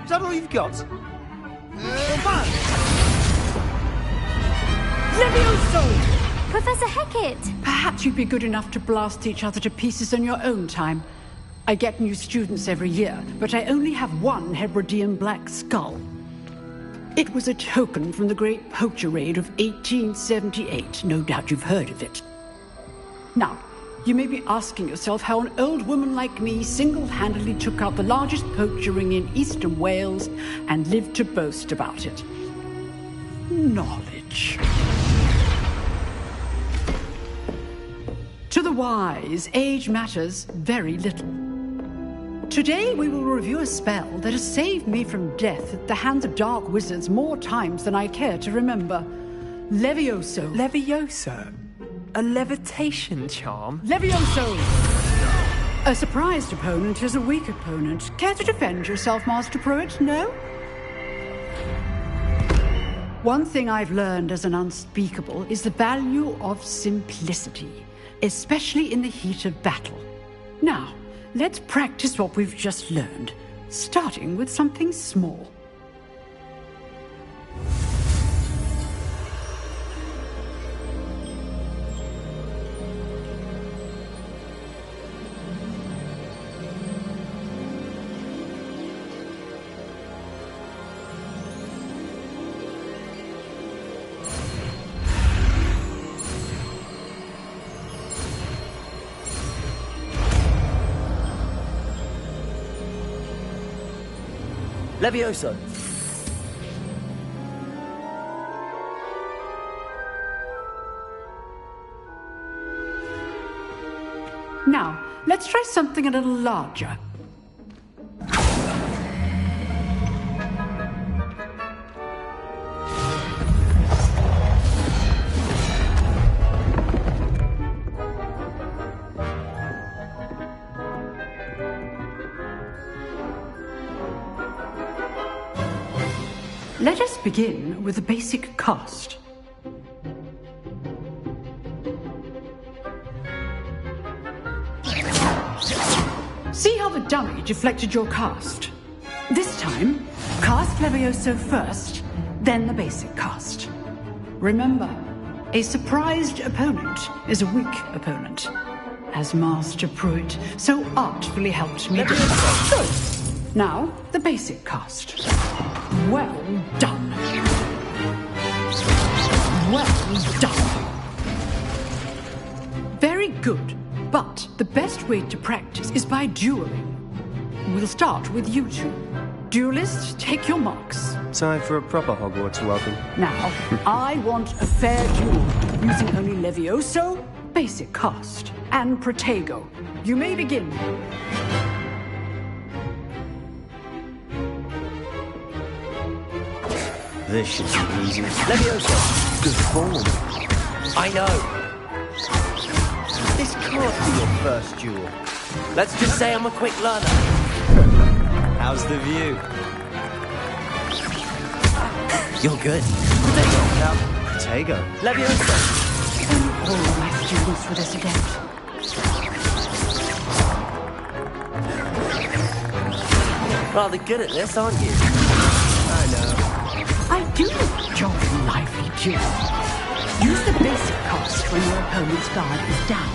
Is that all you've got? Levioso! Professor Hecat! Perhaps you'd be good enough to blast each other to pieces in your own time. I get new students every year, but I only have one Hebridean black skull. It was a token from the Great Poacher Raid of 1878. No doubt you've heard of it. Now, you may be asking yourself how an old woman like me single-handedly took out the largest poacher ring in eastern Wales and lived to boast about it. Knowledge. To the wise, age matters very little. Today we will review a spell that has saved me from death at the hands of dark wizards more times than I care to remember. Levioso. Levioso? A levitation charm? Levioso! A surprised opponent is a weak opponent. Care to defend yourself, Master Pruitt? No? One thing I've learned as an unspeakable is the value of simplicity, especially in the heat of battle. Now, let's practice what we've just learned, starting with something small. Levioso. Now, let's try something a little larger. Let us begin with the basic cast. See how the dummy deflected your cast? This time, cast Levioso first, then the basic cast. Remember, a surprised opponent is a weak opponent, as Master Pruitt so artfully helped me do. Good. Now, the basic cast. Well done. Well done. Very good, but the best way to practice is by dueling. We'll start with you two. Duelists, take your marks. Time for a proper Hogwarts welcome. Now, I want a fair duel, using only Levioso, basic cast, and Protego. You may begin. This should be easy. Levioso. Good form. I know. This can't be your first duel. Let's just say I'm a quick learner. How's the view? You're good. Protego. Levioso. All my students for this event. Rather good at this, aren't you? I know. I do enjoy lively duels. Use the basic cast when your opponent's guard is down.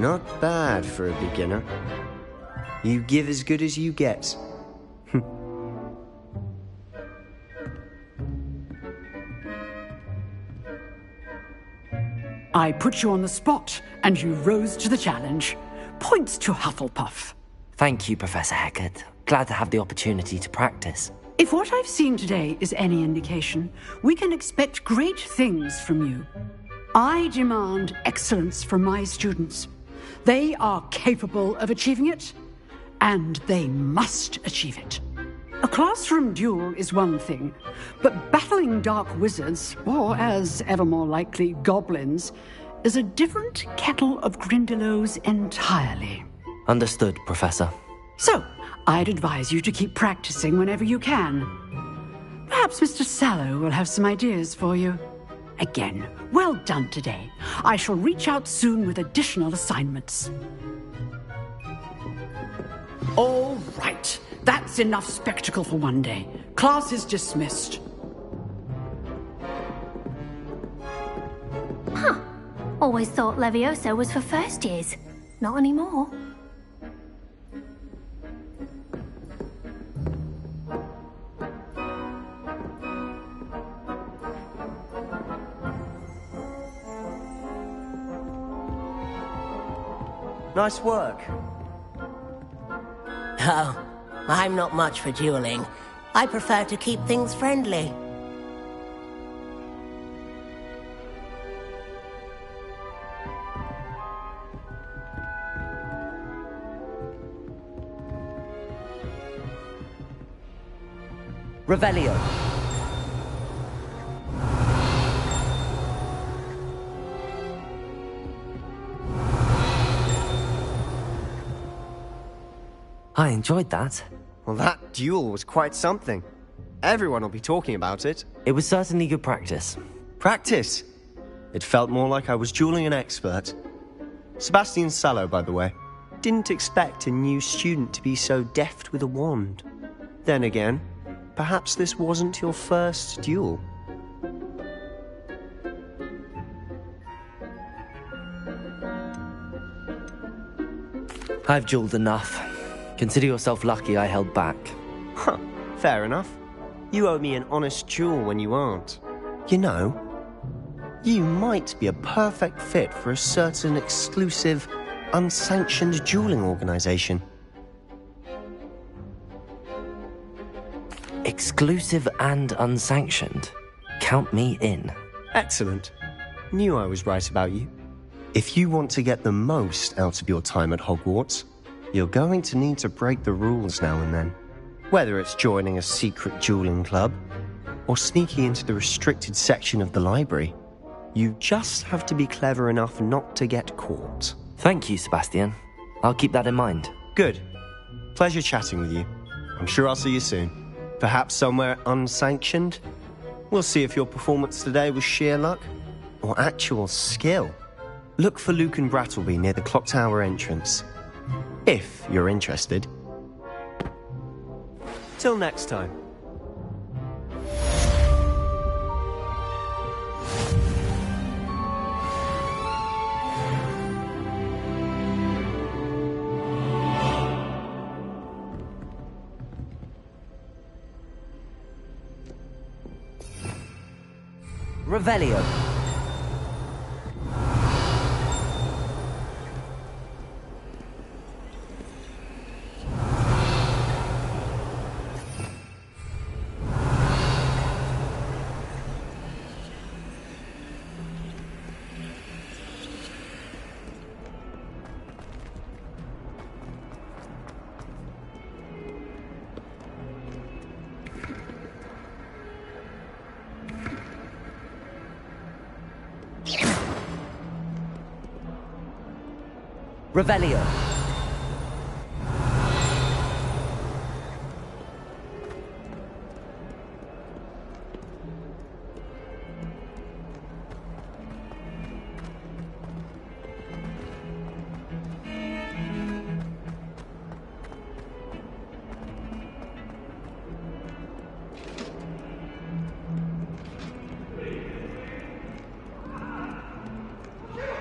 Not bad for a beginner. You give as good as you get. I put you on the spot, and you rose to the challenge. Points to Hufflepuff. Thank you, Professor Hecat. Glad to have the opportunity to practice. If what I've seen today is any indication, we can expect great things from you. I demand excellence from my students. They are capable of achieving it, and they must achieve it. A classroom duel is one thing, but battling dark wizards, or as ever more likely, goblins, is a different kettle of Grindylows entirely. Understood, Professor. So, I'd advise you to keep practicing whenever you can. Perhaps Mr. Sallow will have some ideas for you. Again, well done today. I shall reach out soon with additional assignments. All right. That's enough spectacle for one day. Class is dismissed. Huh. Always thought Levioso was for first years. Not anymore. Nice work. Oh, I'm not much for dueling. I prefer to keep things friendly. Revelio. I enjoyed that. Well, that duel was quite something. Everyone will be talking about it. It was certainly good practice. Practice? It felt more like I was dueling an expert. Sebastian Sallow, by the way. Didn't expect a new student to be so deft with a wand. Then again, perhaps this wasn't your first duel. I've dueled enough. Consider yourself lucky I held back. Huh, fair enough. You owe me an honest duel when you aren't. You know, you might be a perfect fit for a certain exclusive, unsanctioned dueling organization. Exclusive and unsanctioned. Count me in. Excellent. Knew I was right about you. If you want to get the most out of your time at Hogwarts, you're going to need to break the rules now and then. Whether it's joining a secret dueling club, or sneaking into the restricted section of the library, you just have to be clever enough not to get caught. Thank you, Sebastian. I'll keep that in mind. Good. Pleasure chatting with you. I'm sure I'll see you soon. Perhaps somewhere unsanctioned? We'll see if your performance today was sheer luck, or actual skill. Look for Lucan Brattleby near the Clock Tower entrance. If you're interested. Till next time. Revelio. Revelio.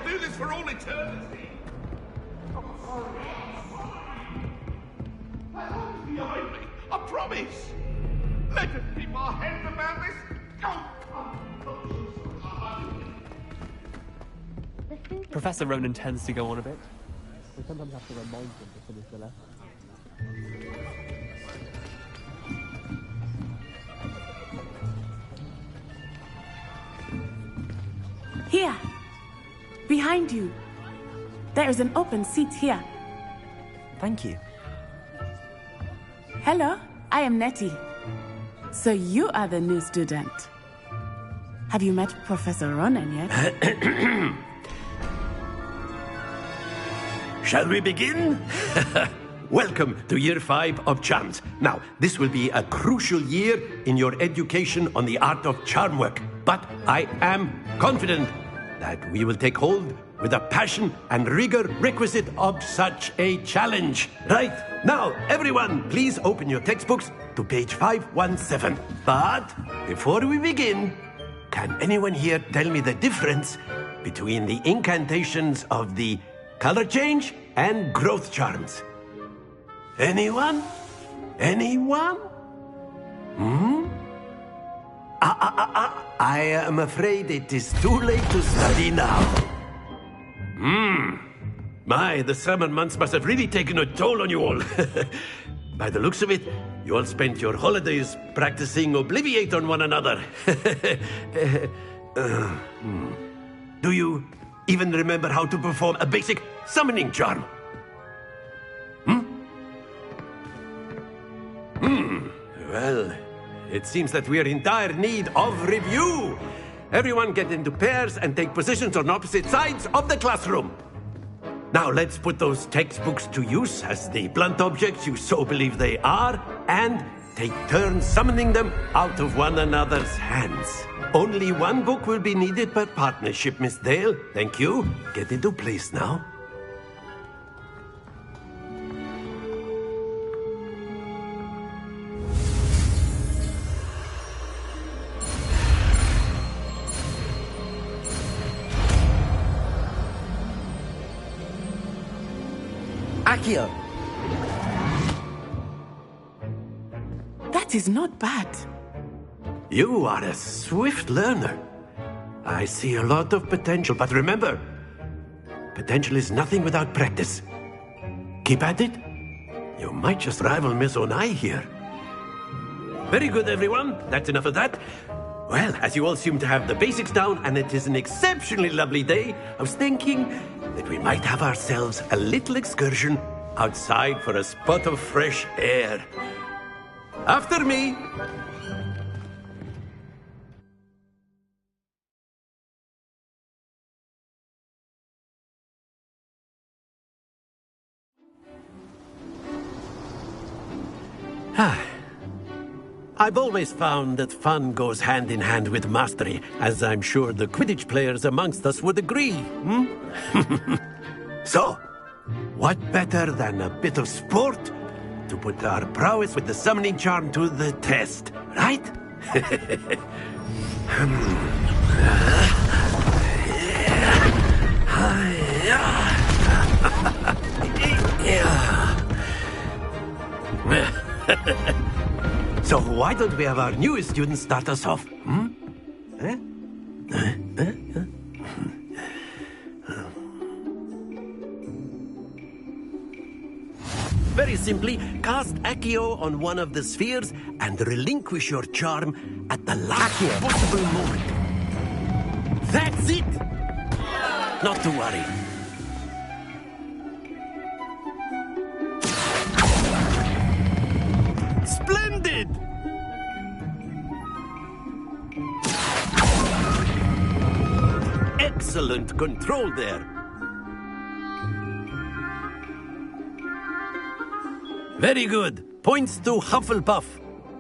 Do this for all eternity. Behind me, I promise. Let us keep our heads about this. Professor Ronan tends to go on a bit. Here, behind you. There is an open seat here. Thank you. Hello, I am Nettie. So you are the new student. Have you met Professor Ronan yet? Shall we begin? Welcome to Year 5 of Charms. Now, this will be a crucial year in your education on the art of charm work. But I am confident that we will take hold with the passion and rigor requisite of such a challenge. Right, now, everyone, please open your textbooks to page 517. But before we begin, can anyone here tell me the difference between the incantations of the color change and growth charms? Anyone? Anyone? I am afraid it is too late to study now. My, the summer months must have really taken a toll on you all. By the looks of it, you all spent your holidays practicing Obliviate on one another. Do you even remember how to perform a basic summoning charm? Well, it seems that we are in dire need of review. Everyone get into pairs and take positions on opposite sides of the classroom. Now let's put those textbooks to use as the blunt objects you so believe they are, and take turns summoning them out of one another's hands. Only one book will be needed per partnership, Miss Dale. Thank you. Get into place now. Accio! That is not bad. You are a swift learner. I see a lot of potential, but remember, potential is nothing without practice. Keep at it. You might just rival Miss Onai here. Very good, everyone. That's enough of that. Well, as you all seem to have the basics down, and it is an exceptionally lovely day, I was thinking that we might have ourselves a little excursion outside for a spot of fresh air. After me. I've always found that fun goes hand in hand with mastery, as I'm sure the Quidditch players amongst us would agree. So, what better than a bit of sport to put our prowess with the summoning charm to the test, right? So why don't we have our newest student start us off? Very simply, cast Accio on one of the spheres and relinquish your charm at the last possible moment. That's it! Not to worry. Splendid! Excellent control there. Very good. Points to Hufflepuff.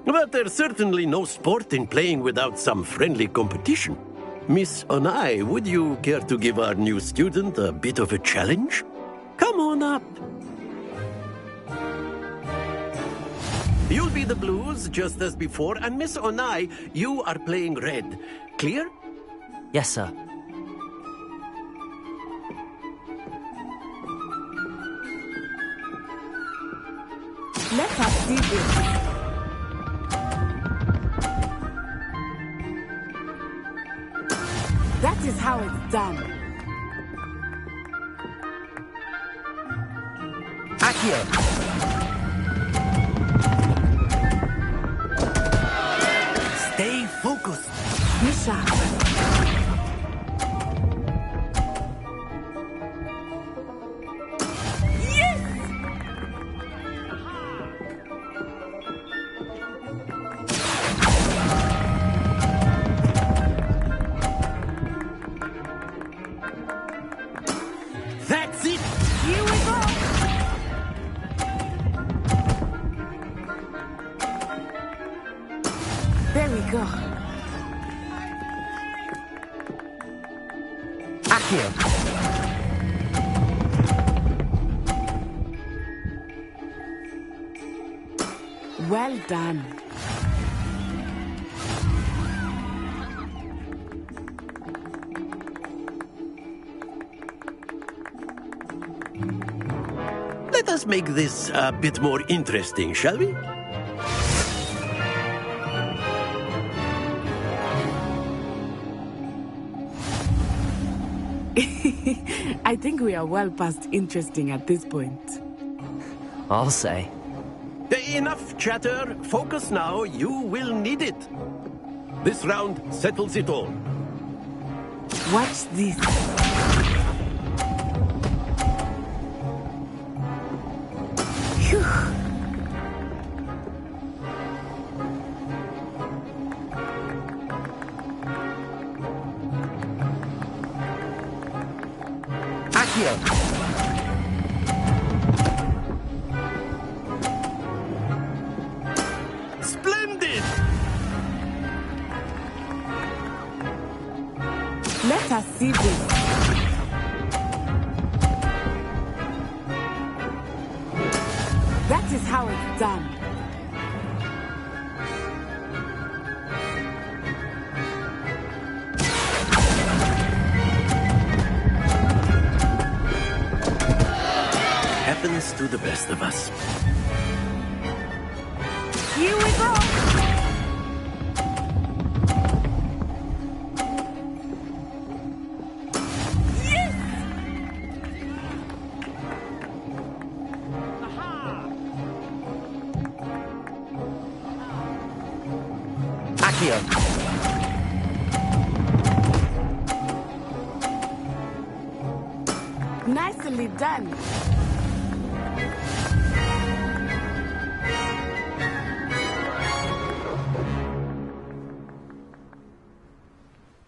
But there's certainly no sport in playing without some friendly competition. Miss Onai, would you care to give our new student a bit of a challenge? Come on up. You'll be the blues, just as before, and Miss Onai, you are playing red. Clear? Yes, sir. Let us see this. That is how it's done. Accio! Stay focused. Misha. That's it. Here we go. There we go. Accio! Well done. Let us make this a bit more interesting, shall we? I think we are well past interesting at this point. I'll say. Enough chatter. Focus now. You will need it. This round settles it all. Watch this. Phew. Accio! Splendid! Let us see this. That is how it's done. Happens to the best of us. Here we go. Accio! Nicely done.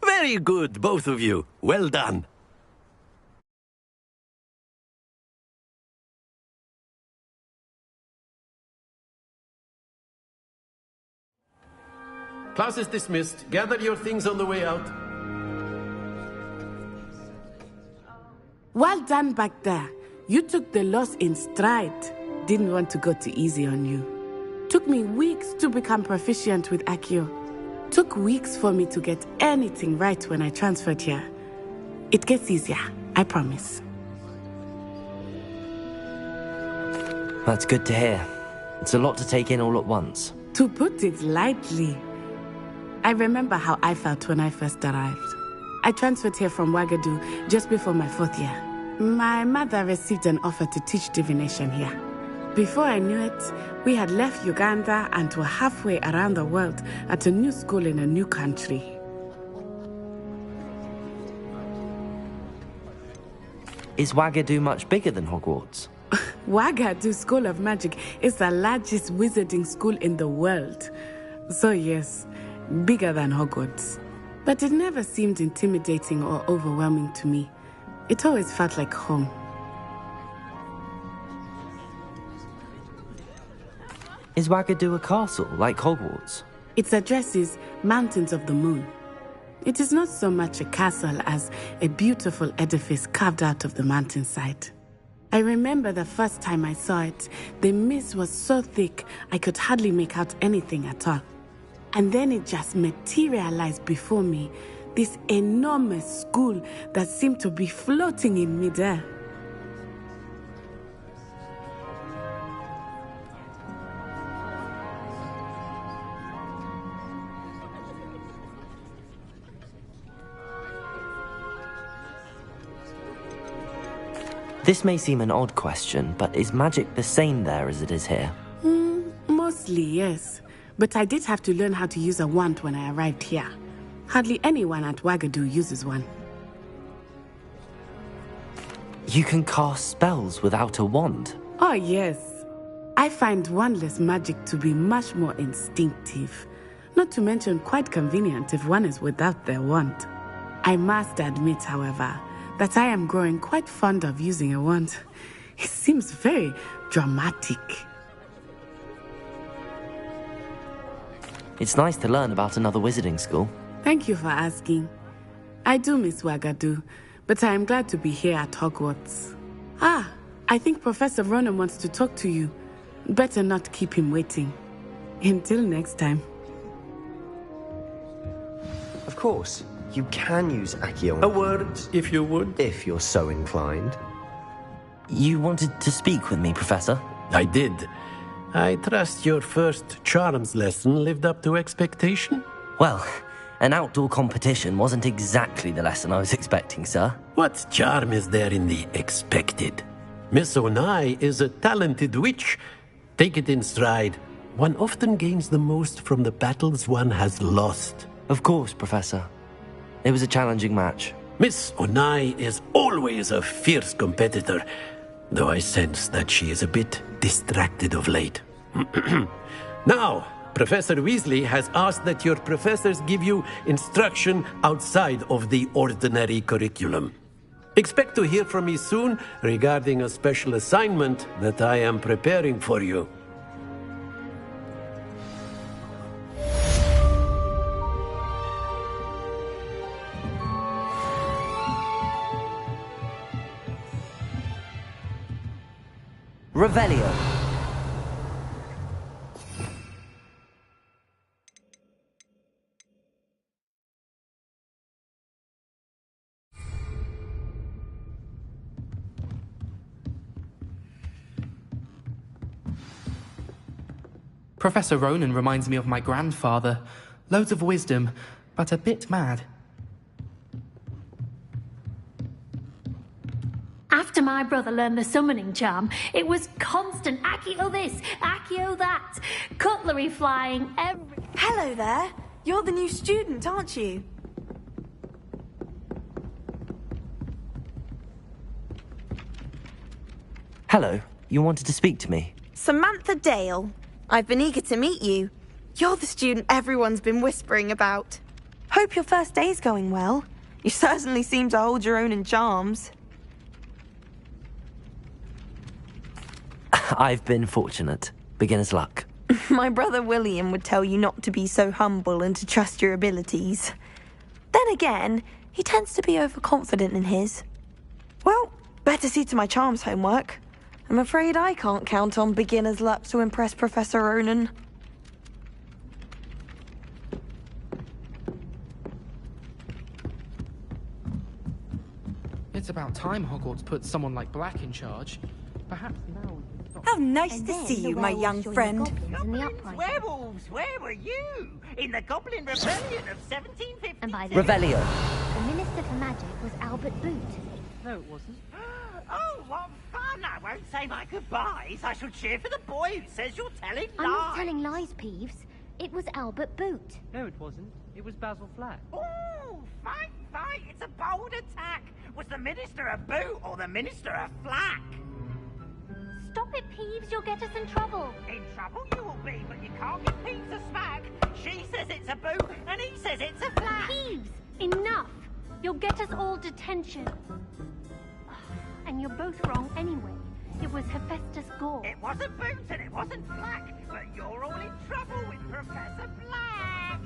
Very good, both of you. Well done. Class is dismissed. Gather your things on the way out. Well done back there. You took the loss in stride. Didn't want to go too easy on you. Took me weeks to become proficient with Accio. Took weeks for me to get anything right when I transferred here. It gets easier, I promise. That's good to hear. It's a lot to take in all at once. To put it lightly, I remember how I felt when I first arrived. I transferred here from Wagadu just before my 4th year. My mother received an offer to teach divination here. Before I knew it, we had left Uganda and were halfway around the world at a new school in a new country. Is Wagadu much bigger than Hogwarts? Wagadu School of Magic is the largest wizarding school in the world. So yes, bigger than Hogwarts. But it never seemed intimidating or overwhelming to me. It always felt like home. Is Wagadu a castle, like Hogwarts? Its address is Mountains of the Moon. It is not so much a castle as a beautiful edifice carved out of the mountainside. I remember the first time I saw it, the mist was so thick I could hardly make out anything at all. And then it just materialized before me, this enormous school that seemed to be floating in midair. This may seem an odd question, but is magic the same there as it is here? Mostly, yes. But I did have to learn how to use a wand when I arrived here. Hardly anyone at Wagadu uses one. You can cast spells without a wand? Oh, yes. I find wandless magic to be much more instinctive. Not to mention quite convenient if one is without their wand. I must admit, however, that I am growing quite fond of using a wand. It seems very dramatic. It's nice to learn about another wizarding school. Thank you for asking. I do miss Wagadu, but I am glad to be here at Hogwarts. Ah, I think Professor Ronen wants to talk to you. Better not keep him waiting. Until next time. Of course, you can use Accio. A word, if you would. If you're so inclined. You wanted to speak with me, Professor? I did. I trust your first charms lesson lived up to expectation? Well, an outdoor competition wasn't exactly the lesson I was expecting, sir. What charm is there in the expected? Miss Onai is a talented witch. Take it in stride. One often gains the most from the battles one has lost. Of course, Professor. It was a challenging match. Miss Onai is always a fierce competitor, though I sense that she is a bit distracted of late. Now, Professor Weasley has asked that your professors give you instruction outside of the ordinary curriculum. Expect to hear from me soon regarding a special assignment that I am preparing for you. Revelio. Professor Ronen reminds me of my grandfather. Loads of wisdom, but a bit mad. After my brother learned the summoning charm, it was constant Accio this, Accio that, cutlery flying every... Hello there. You're the new student, aren't you? Hello. You wanted to speak to me? Samantha Dale. I've been eager to meet you. You're the student everyone's been whispering about. Hope your first day's going well. You certainly seem to hold your own in charms. I've been fortunate. Beginner's luck. My brother William would tell you not to be so humble and to trust your abilities. Then again, he tends to be overconfident in his. Well, better see to my charms homework. I'm afraid I can't count on beginner's luck to impress Professor Ronen. It's about time Hogwarts put someone like Black in charge. Perhaps now we can stop. How nice to see you, my young friend. Werewolves, where were you? In the Goblin Rebellion of 1750. And by the Revelio. The Minister for Magic was Albert Boot. No, it wasn't. Oh, what fun! I won't say my goodbyes. I shall cheer for the boy who says you're telling lies. I'm not telling lies, Peeves. It was Albert Boot. No, it wasn't. It was Basil Flack. Oh, fight, fight! It's a bold attack. Was the Minister a boot or the Minister a flack? Stop it, Peeves. You'll get us in trouble. In trouble you will be, but you can't give Peeves a smack. She says it's a boot, and he says it's a flack. Peeves, enough. You'll get us all detention. And you're both wrong anyway. It was Hephaestus Gore. It wasn't Boot and it wasn't Flack, but you're all in trouble with Professor Black.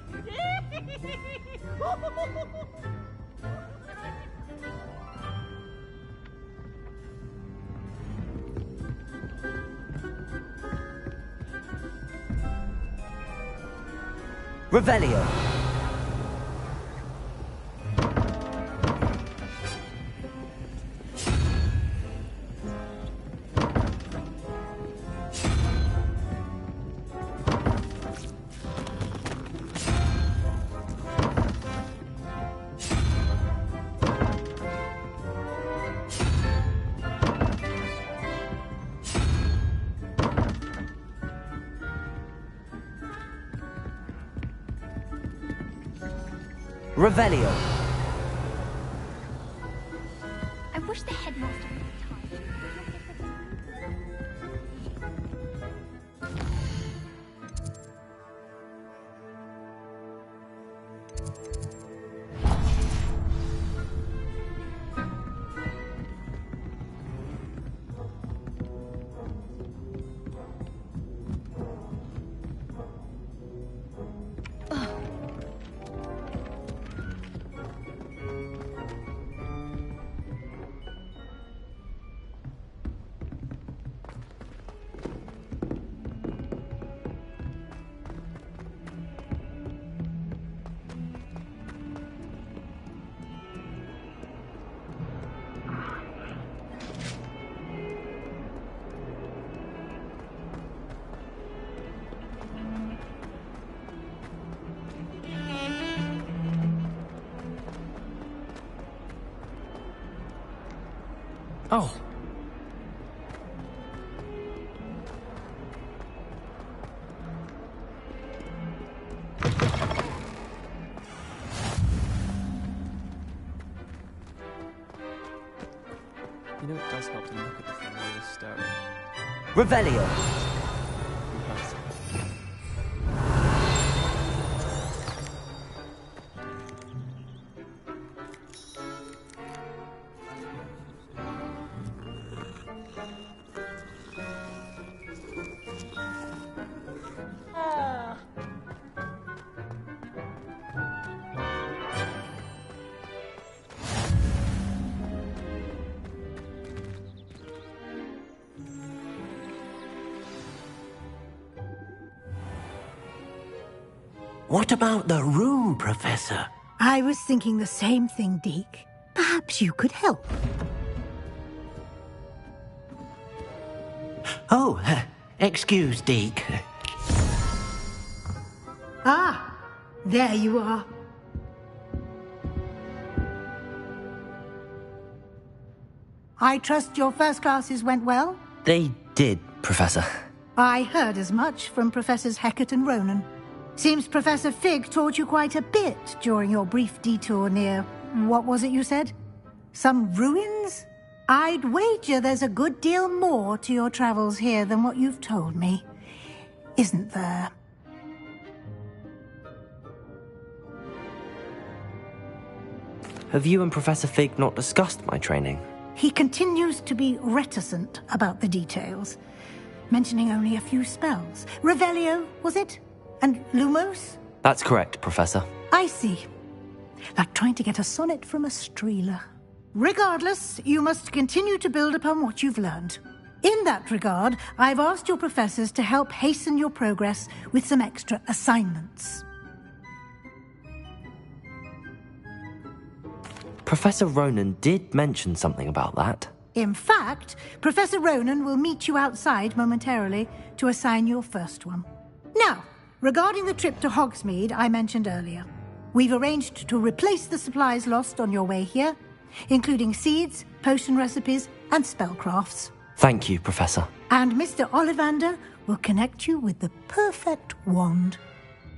Revelio. Revelio. I wish the headmaster would retire. Oh. You know, it does help to look at the thing while you're staring. Revelio. What about the room, Professor? I was thinking the same thing, Deke. Perhaps you could help. Oh, excuse, Deke. Ah, there you are. I trust your first classes went well? They did, Professor. I heard as much from Professors Hecat and Ronan. Seems Professor Fig taught you quite a bit during your brief detour near... what was it you said? Some ruins? I'd wager there's a good deal more to your travels here than what you've told me. Isn't there? Have you and Professor Fig not discussed my training? He continues to be reticent about the details, mentioning only a few spells. Revelio, was it? And Lumos? That's correct, Professor. I see. Like trying to get a sonnet from a streeler. Regardless, you must continue to build upon what you've learned. In that regard, I've asked your professors to help hasten your progress with some extra assignments. Professor Ronan did mention something about that. In fact, Professor Ronan will meet you outside momentarily to assign your first one. Now, regarding the trip to Hogsmeade I mentioned earlier, we've arranged to replace the supplies lost on your way here, including seeds, potion recipes, and spellcrafts. Thank you, Professor. And Mr. Ollivander will connect you with the perfect wand.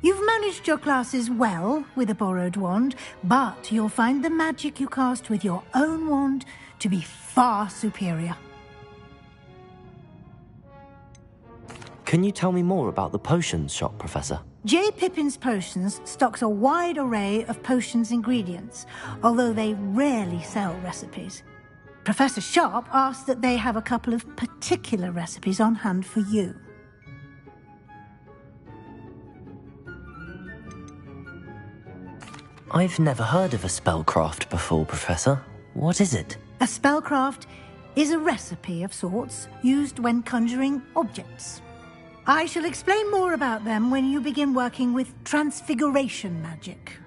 You've managed your classes well with a borrowed wand, but you'll find the magic you cast with your own wand to be far superior. Can you tell me more about the potions shop, Professor? J. Pippin's Potions stocks a wide array of potions ingredients, although they rarely sell recipes. Professor Sharp asked that they have a couple of particular recipes on hand for you. I've never heard of a spellcraft before, Professor. What is it? A spellcraft is a recipe of sorts used when conjuring objects. I shall explain more about them when you begin working with transfiguration magic.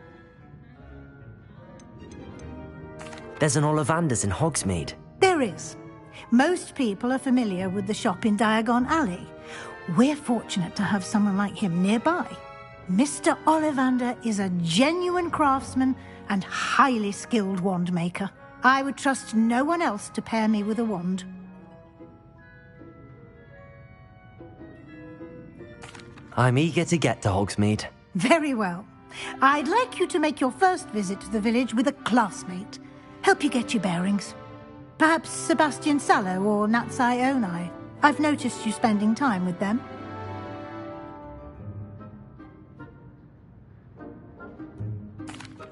There's an Ollivander's in Hogsmeade. There is. Most people are familiar with the shop in Diagon Alley. We're fortunate to have someone like him nearby. Mr. Ollivander is a genuine craftsman and highly skilled wand maker. I would trust no one else to pair me with a wand. I'm eager to get to Hogsmeade. Very well. I'd like you to make your first visit to the village with a classmate. Help you get your bearings. Perhaps Sebastian Sallow or Natsai Onai. I've noticed you spending time with them.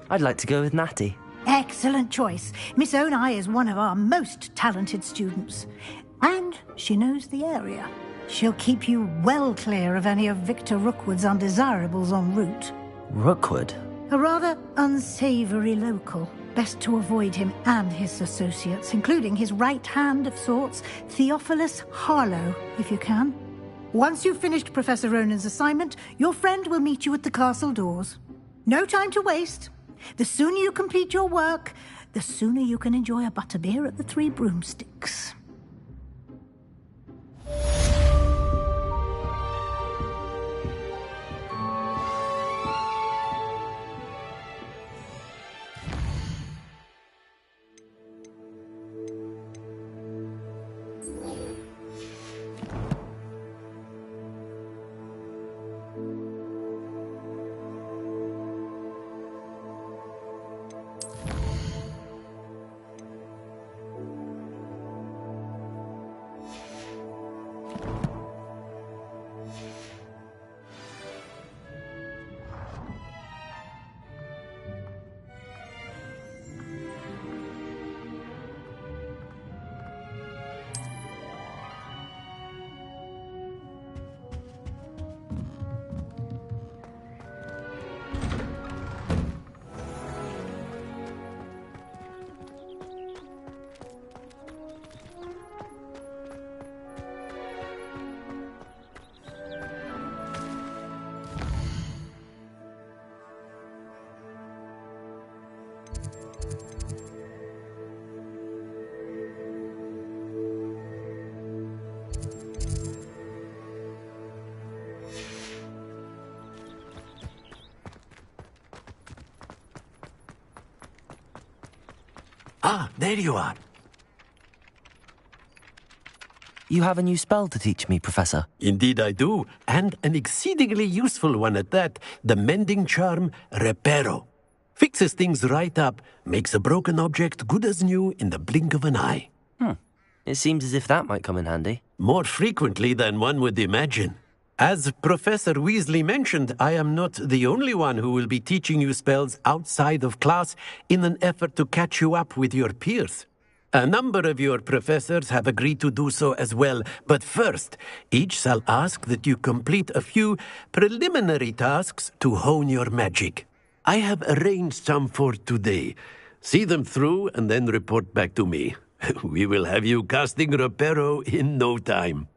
I'd like to go with Natty. Excellent choice. Miss Onai is one of our most talented students. And she knows the area. She'll keep you well clear of any of Victor Rookwood's undesirables en route. Rookwood? A rather unsavory local. Best to avoid him and his associates, including his right hand of sorts, Theophilus Harlow, if you can. Once you've finished Professor Ronan's assignment, your friend will meet you at the castle doors. No time to waste. The sooner you complete your work, the sooner you can enjoy a butterbeer at the Three Broomsticks. Ah, there you are. You have a new spell to teach me, Professor. Indeed I do, and an exceedingly useful one at that. The mending charm, Reparo. Fixes things right up, makes a broken object good as new in the blink of an eye. It seems as if that might come in handy. More frequently than one would imagine. As Professor Weasley mentioned, I am not the only one who will be teaching you spells outside of class in an effort to catch you up with your peers. A number of your professors have agreed to do so as well, but first, each shall ask that you complete a few preliminary tasks to hone your magic. I have arranged some for today. See them through and then report back to me. We will have you casting Reparo in no time.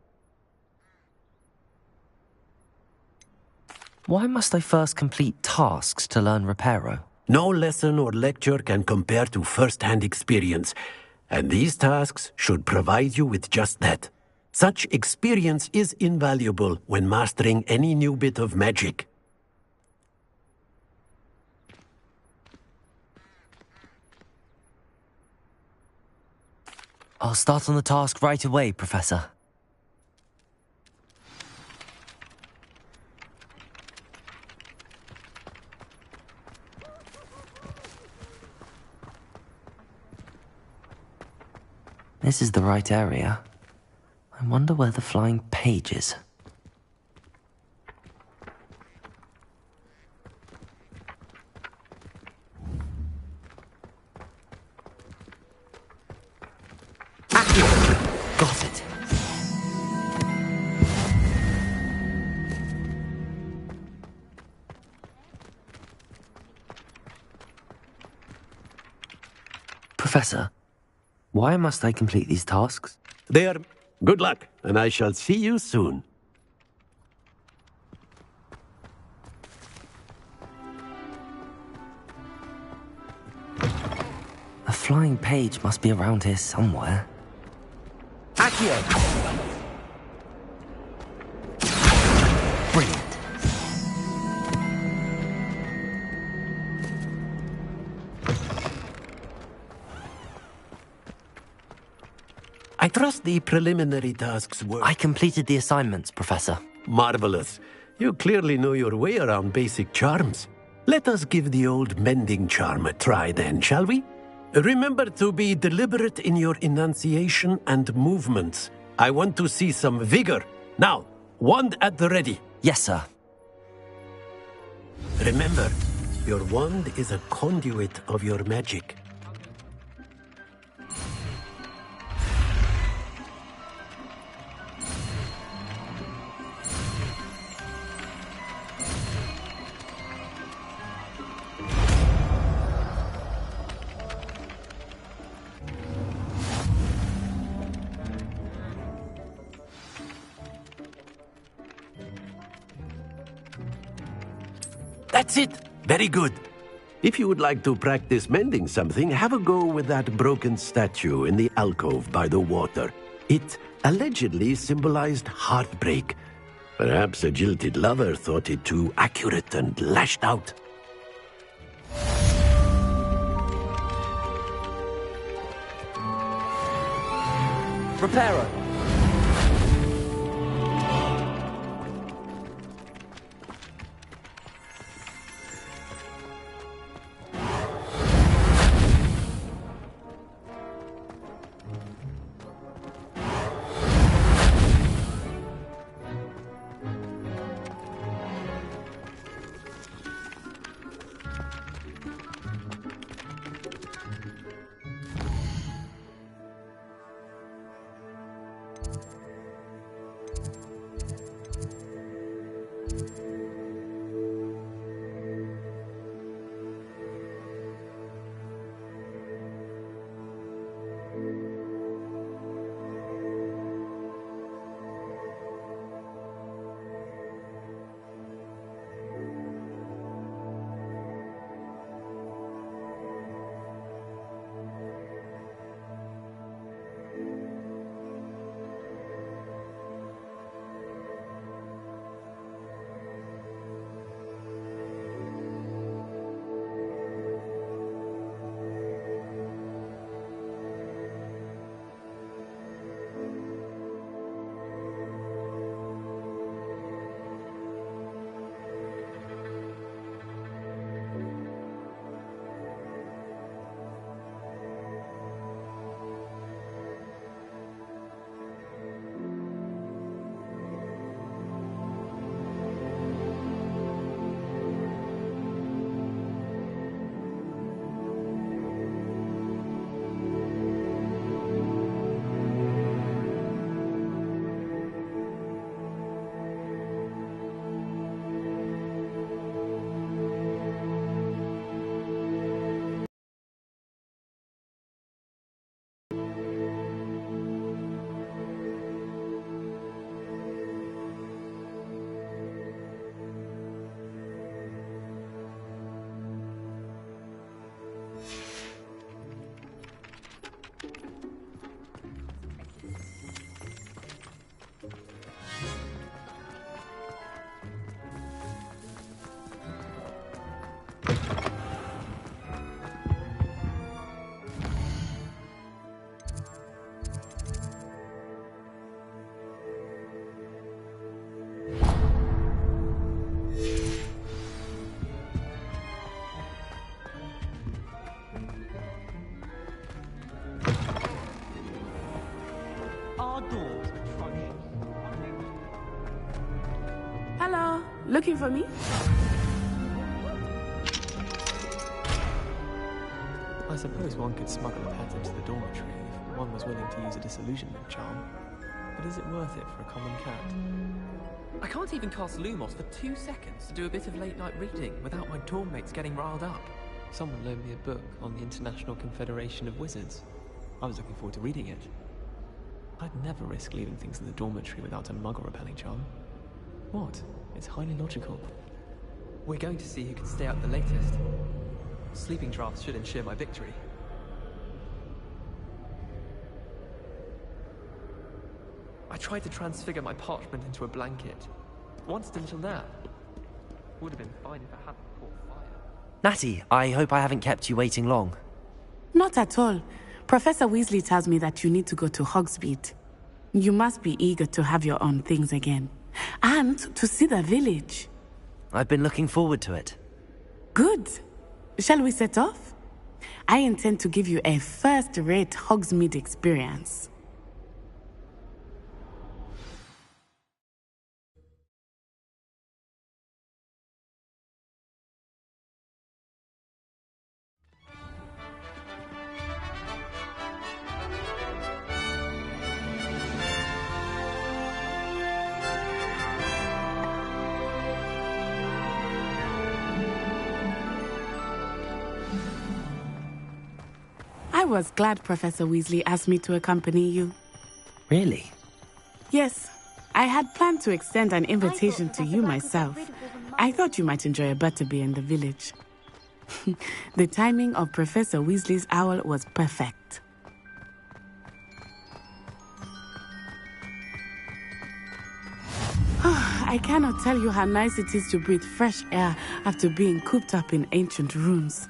Why must I first complete tasks to learn Reparo? No lesson or lecture can compare to first-hand experience, and these tasks should provide you with just that. Such experience is invaluable when mastering any new bit of magic. I'll start on the task right away, Professor. This is the right area. I wonder where the flying page is. Got it. Professor, why must I complete these tasks? They are good luck, and I shall see you soon. A flying page must be around here somewhere. Accio! Brilliant. I trust the preliminary tasks were... I completed the assignments, Professor. Marvelous. You clearly know your way around basic charms. Let us give the old mending charm a try then, shall we? Remember to be deliberate in your enunciation and movements. I want to see some vigor. Now, wand at the ready. Yes, sir. Remember, your wand is a conduit of your magic. That's it. Very good. If you would like to practice mending something, have a go with that broken statue in the alcove by the water. It allegedly symbolized heartbreak. Perhaps a jilted lover thought it too accurate and lashed out. Reparo. Hello, looking for me? I suppose one could smuggle a pet into the dormitory if one was willing to use a disillusionment charm. But is it worth it for a common cat? I can't even cast Lumos for 2 seconds to do a bit of late-night reading without my dorm mates getting riled up. Someone loaned me a book on the International Confederation of Wizards. I was looking forward to reading it. I'd never risk leaving things in the dormitory without a muggle-repelling charm. What? It's highly logical. We're going to see who can stay out the latest. Sleeping drafts should ensure my victory. I tried to transfigure my parchment into a blanket. Wanted a little nap. Would have been fine if I hadn't caught fire. Natty, I hope I haven't kept you waiting long. Not at all. Professor Weasley tells me that you need to go to Hogsmeade. You must be eager to have your own things again. And to see the village. I've been looking forward to it. Good. Shall we set off? I intend to give you a first-rate Hogsmeade experience. I was glad Professor Weasley asked me to accompany you. Really? Yes, I had planned to extend an invitation to you myself. I thought you might enjoy a butterbeer in the village. The timing of Professor Weasley's owl was perfect. I cannot tell you how nice it is to breathe fresh air after being cooped up in ancient rooms.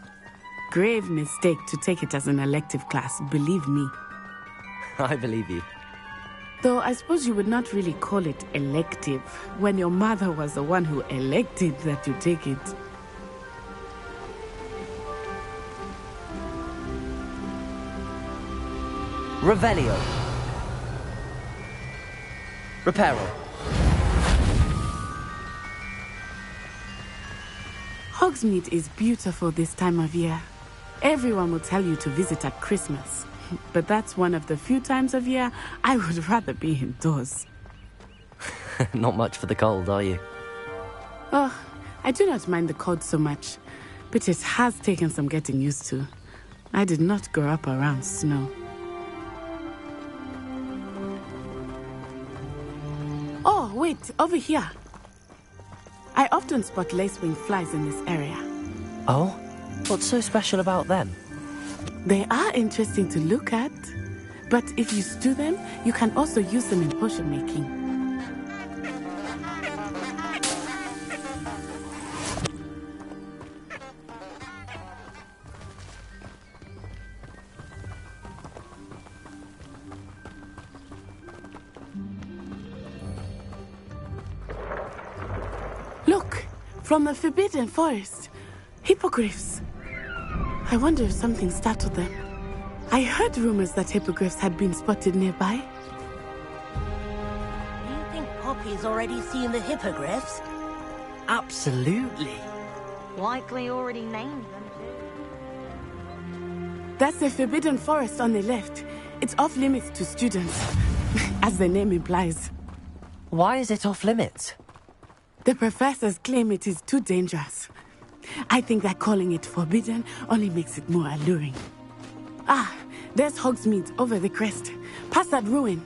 Grave mistake to take it as an elective class, believe me. I believe you. Though I suppose you would not really call it elective when your mother was the one who elected that you take it. Revelio. Reparo. Hogsmeade is beautiful this time of year. Everyone will tell you to visit at Christmas. But that's one of the few times of year I would rather be indoors. Not much for the cold, are you? Oh, I do not mind the cold so much, but it has taken some getting used to. I did not grow up around snow. Oh, wait, over here. I often spot lacewing flies in this area. Oh? What's so special about them? They are interesting to look at, but if you stew them, you can also use them in potion making. Look, from the Forbidden Forest, hippogriffs. I wonder if something startled them. I heard rumors that hippogriffs had been spotted nearby. Do you think Poppy's already seen the hippogriffs? Absolutely. Likely already named them too. That's the Forbidden Forest on the left. It's off limits to students, as the name implies. Why is it off limits? The professors claim it is too dangerous. I think that calling it forbidden only makes it more alluring. Ah, there's Hogsmeade over the crest. Past that ruin.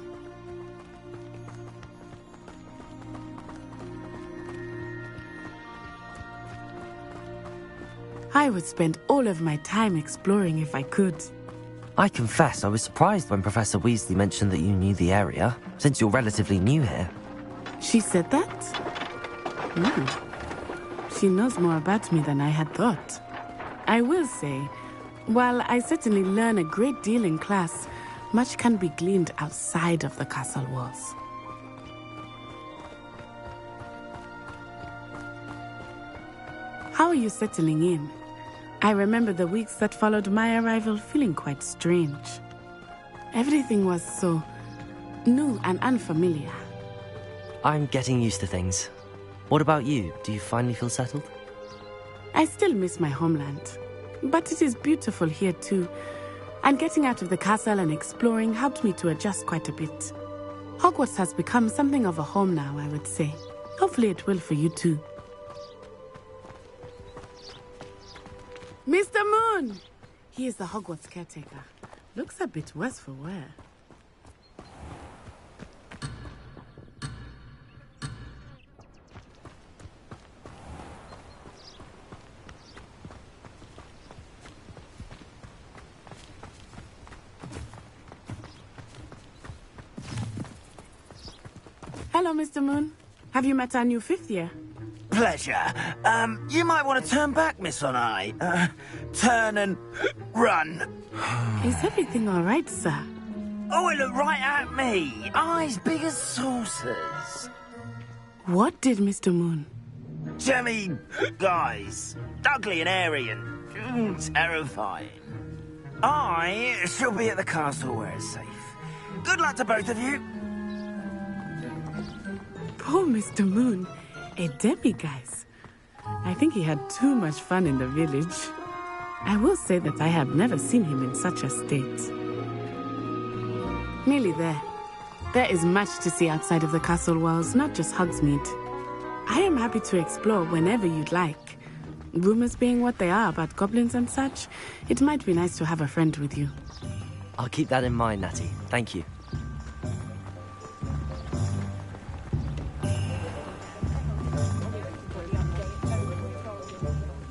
I would spend all of my time exploring if I could. I confess I was surprised when Professor Weasley mentioned that you knew the area, since you're relatively new here. She said that? She knows more about me than I had thought. I will say, while I certainly learn a great deal in class, much can be gleaned outside of the castle walls. How are you settling in? I remember the weeks that followed my arrival feeling quite strange. Everything was so new and unfamiliar. I'm getting used to things. What about you? Do you finally feel settled? I still miss my homeland, but it is beautiful here too. And getting out of the castle and exploring helped me to adjust quite a bit. Hogwarts has become something of a home now, I would say. Hopefully it will for you too. Mr. Moon! He is the Hogwarts caretaker. Looks a bit worse for wear. Hello, Mr. Moon. Have you met our new fifth year? Pleasure. You might want to turn back, Miss Onai. Turn and run. Is everything all right, sir? Oh, it looked right at me. Eyes big as saucers. What did Mr. Moon? Jemmy, guys. Ugly and airy and terrifying. I shall be at the castle where it's safe. Good luck to both of you. Poor Mr. Moon. A demiguise. I think he had too much fun in the village. I will say that I have never seen him in such a state. Nearly there. There is much to see outside of the castle walls, not just Hogsmeade. I am happy to explore whenever you'd like. Rumors being what they are about goblins and such, it might be nice to have a friend with you. I'll keep that in mind, Natty. Thank you.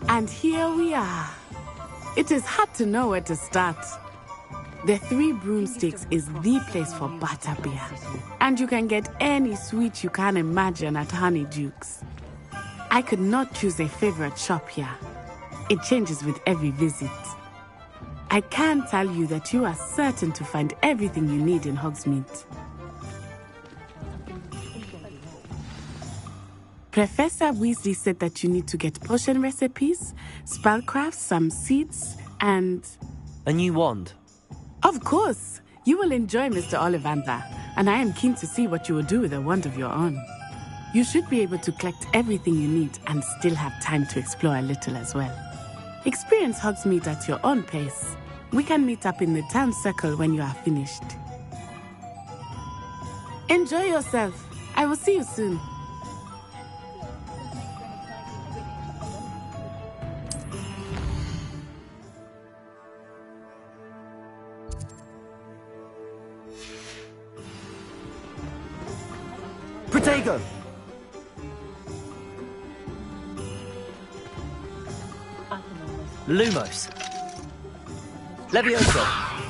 And here we are. It is hard to know where to start. The Three Broomsticks is the place for butterbeer. And you can get any sweet you can imagine at Honeyduke's. I could not choose a favorite shop here. It changes with every visit. I can tell you that you are certain to find everything you need in Hogsmeade. Professor Weasley said that you need to get potion recipes, spellcraft, some seeds, and... A new wand? Of course! You will enjoy Mr. Ollivander, and I am keen to see what you will do with a wand of your own. You should be able to collect everything you need and still have time to explore a little as well. Experience Hogsmeade at your own pace. We can meet up in the town circle when you are finished. Enjoy yourself. I will see you soon. Protego! Lumos. Levioso.